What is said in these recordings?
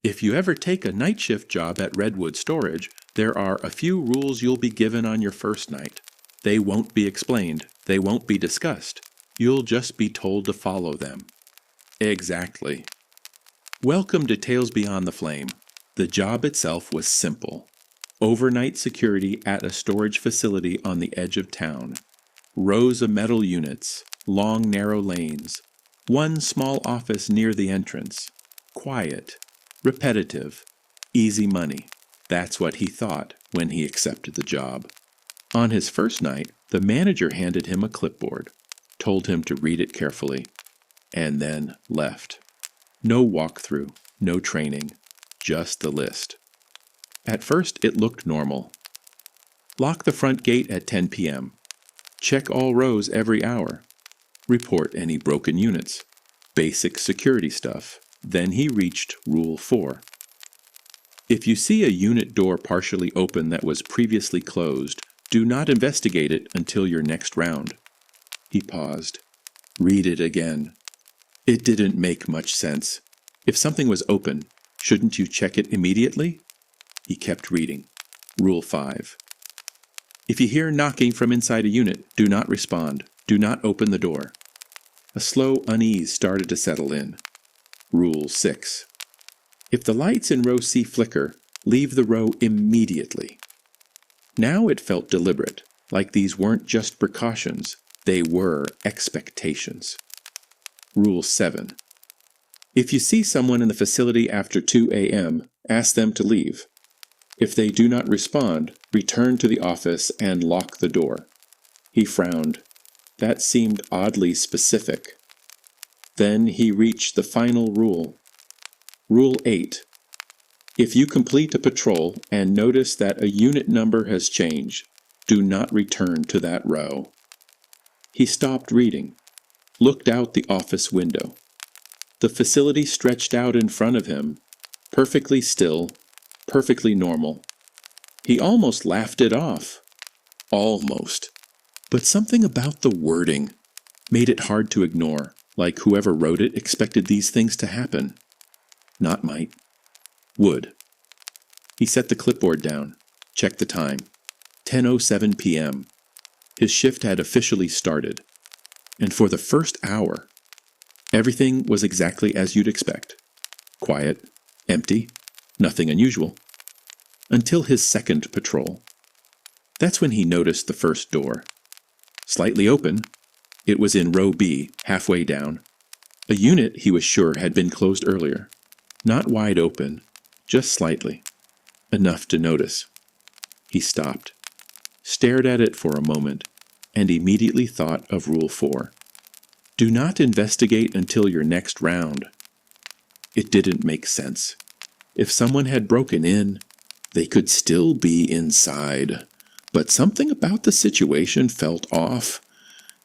If you ever take a night shift job at Redwood Storage, there are a few rules you'll be given on your first night. They won't be explained. They won't be discussed. You'll just be told to follow them. Exactly. Welcome to Tales Beyond the Flame. The job itself was simple. Overnight security at a storage facility on the edge of town. Rows of metal units, long narrow lanes, one small office near the entrance. Quiet, repetitive, easy money. That's what he thought when he accepted the job. On his first night, the manager handed him a clipboard, told him to read it carefully, and then left. No walkthrough, no training, just the list. At first, it looked normal. Lock the front gate at 10 p.m. Check all rows every hour. Report any broken units. Basic security stuff. Then he reached Rule 4. If you see a unit door partially open that was previously closed, do not investigate it until your next round. He paused. Read it again. It didn't make much sense. If something was open, shouldn't you check it immediately? He kept reading. Rule 5. If you hear knocking from inside a unit, do not respond. Do not open the door. A slow unease started to settle in. Rule 6. If the lights in row C flicker, leave the row immediately. Now it felt deliberate, like these weren't just precautions, they were expectations. Rule 7. If you see someone in the facility after 2 a.m., ask them to leave. If they do not respond, return to the office and lock the door. He frowned. That seemed oddly specific. Then he reached the final rule. Rule 8. If you complete a patrol and notice that a unit number has changed, do not return to that row. He stopped reading, looked out the office window. The facility stretched out in front of him, perfectly still, perfectly normal. He almost laughed it off. Almost. But something about the wording made it hard to ignore, like whoever wrote it expected these things to happen. Not might. Would. He set the clipboard down, checked the time. 10:07 p.m. His shift had officially started. And for the first hour, everything was exactly as you'd expect. Quiet, empty, nothing unusual. Until his second patrol. That's when he noticed the first door. Slightly open, it was in row B, halfway down. A unit, he was sure, had been closed earlier. Not wide open, just slightly. Enough to notice. He stopped, stared at it for a moment, and immediately thought of Rule 4. Do not investigate until your next round. It didn't make sense. If someone had broken in, they could still be inside. But something about the situation felt off.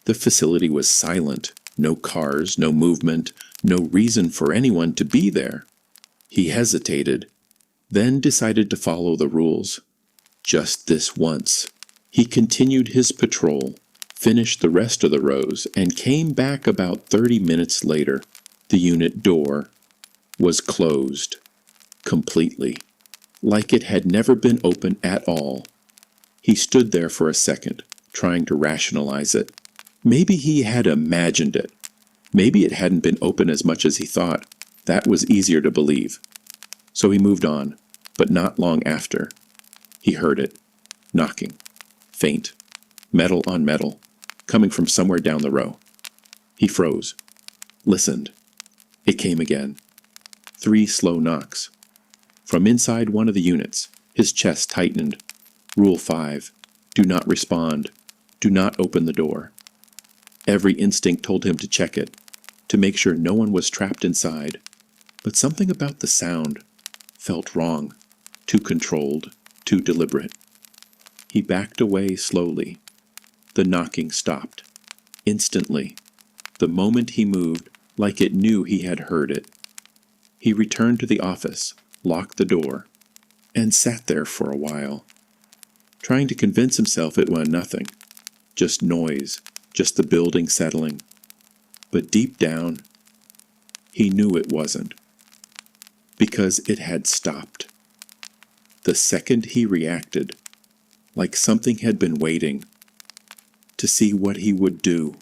The facility was silent. No cars, no movement, no reason for anyone to be there. He hesitated, then decided to follow the rules. Just this once. He continued his patrol, finished the rest of the rows, and came back about 30 minutes later. The unit door was closed. Completely. Like it had never been open at all. He stood there for a second, trying to rationalize it. Maybe he had imagined it. Maybe it hadn't been open as much as he thought. That was easier to believe. So he moved on, but not long after. He heard it. Knocking. Faint. Metal on metal. Coming from somewhere down the row. He froze. Listened. It came again. 3 slow knocks. From inside one of the units, his chest tightened. Rule 5. Do not respond. Do not open the door. Every instinct told him to check it, to make sure no one was trapped inside. But something about the sound felt wrong, too controlled, too deliberate. He backed away slowly. The knocking stopped. Instantly. The moment he moved, like it knew he had heard it. He returned to the office, locked the door, and sat there for a while, trying to convince himself it was nothing. Just noise, just the building settling. But deep down, he knew it wasn't. because it had stopped. The second he reacted, like something had been waiting to see what he would do.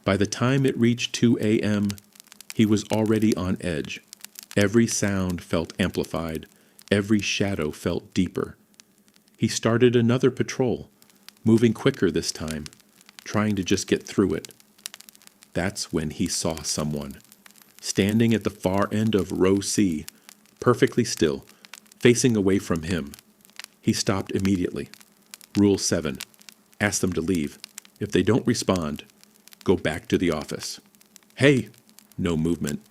By the time it reached 2 a.m., he was already on edge. Every sound felt amplified. Every shadow felt deeper. He started another patrol, moving quicker this time, trying to just get through it. That's when he saw someone, standing at the far end of row C, perfectly still, facing away from him. He stopped immediately. Rule 7. Ask them to leave. If they don't respond, go back to the office. Hey! No movement.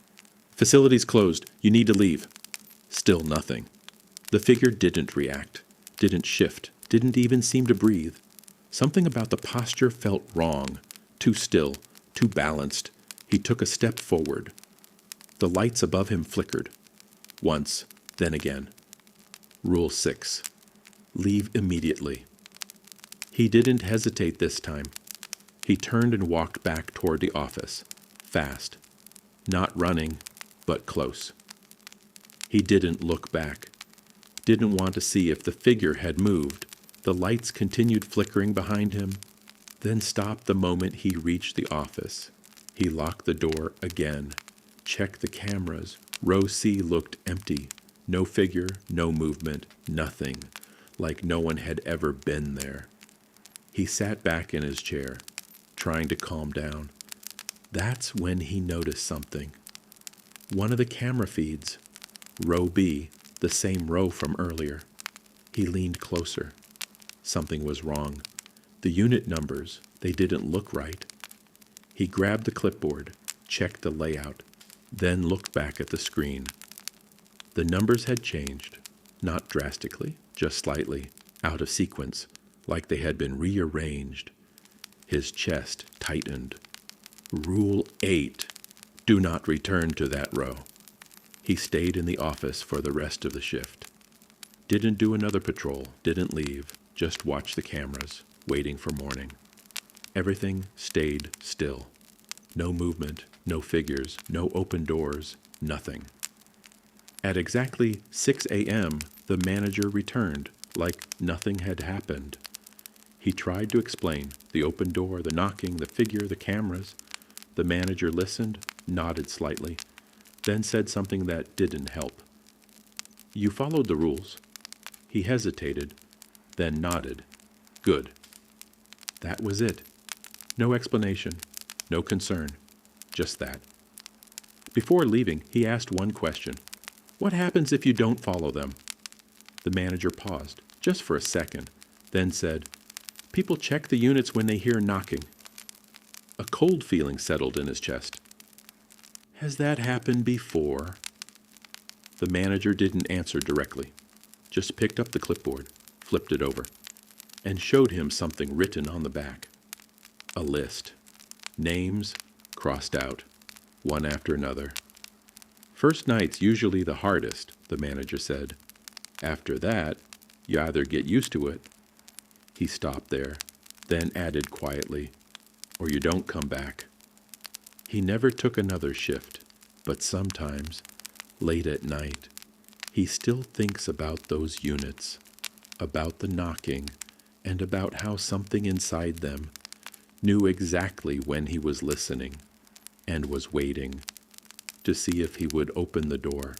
Facility's closed. You need to leave. Still nothing. The figure didn't react, didn't shift, didn't even seem to breathe. Something about the posture felt wrong, too still, too balanced. He took a step forward. The lights above him flickered. Once, then again. Rule 6. Leave immediately. He didn't hesitate this time. He turned and walked back toward the office, fast. Not running, but close. He didn't look back. Didn't want to see if the figure had moved. The lights continued flickering behind him, then stopped the moment he reached the office. He locked the door again, checked the cameras. Row C looked empty. No figure, no movement, nothing, like no one had ever been there. He sat back in his chair, trying to calm down. That's when he noticed something. One of the camera feeds, row B, the same row from earlier. He leaned closer. Something was wrong. The unit numbers, they didn't look right. He grabbed the clipboard, checked the layout, then looked back at the screen. The numbers had changed, not drastically, just slightly, out of sequence, like they had been rearranged. His chest tightened. Rule 8. Do not return to that row. He stayed in the office for the rest of the shift. Didn't do another patrol, didn't leave, just watched the cameras, waiting for morning. Everything stayed still. No movement, no figures, no open doors, nothing. At exactly 6 a.m., the manager returned, like nothing had happened. He tried to explain the open door, the knocking, the figure, the cameras. The manager listened, nodded slightly, then said something that didn't help. You followed the rules. He hesitated, then nodded. Good. That was it. No explanation, no concern, just that. Before leaving, he asked one question. What happens if you don't follow them? The manager paused, just for a second, then said, People check the units when they hear knocking. A cold feeling settled in his chest. Has that happened before? The manager didn't answer directly, just picked up the clipboard, flipped it over, and showed him something written on the back. A list. Names crossed out, one after another. First night's usually the hardest, the manager said. After that, you either get used to it. He stopped there, then added quietly, or you don't come back. He never took another shift, but sometimes, late at night, he still thinks about those units, about the knocking, and about how something inside them knew exactly when he was listening and was waiting to see if he would open the door.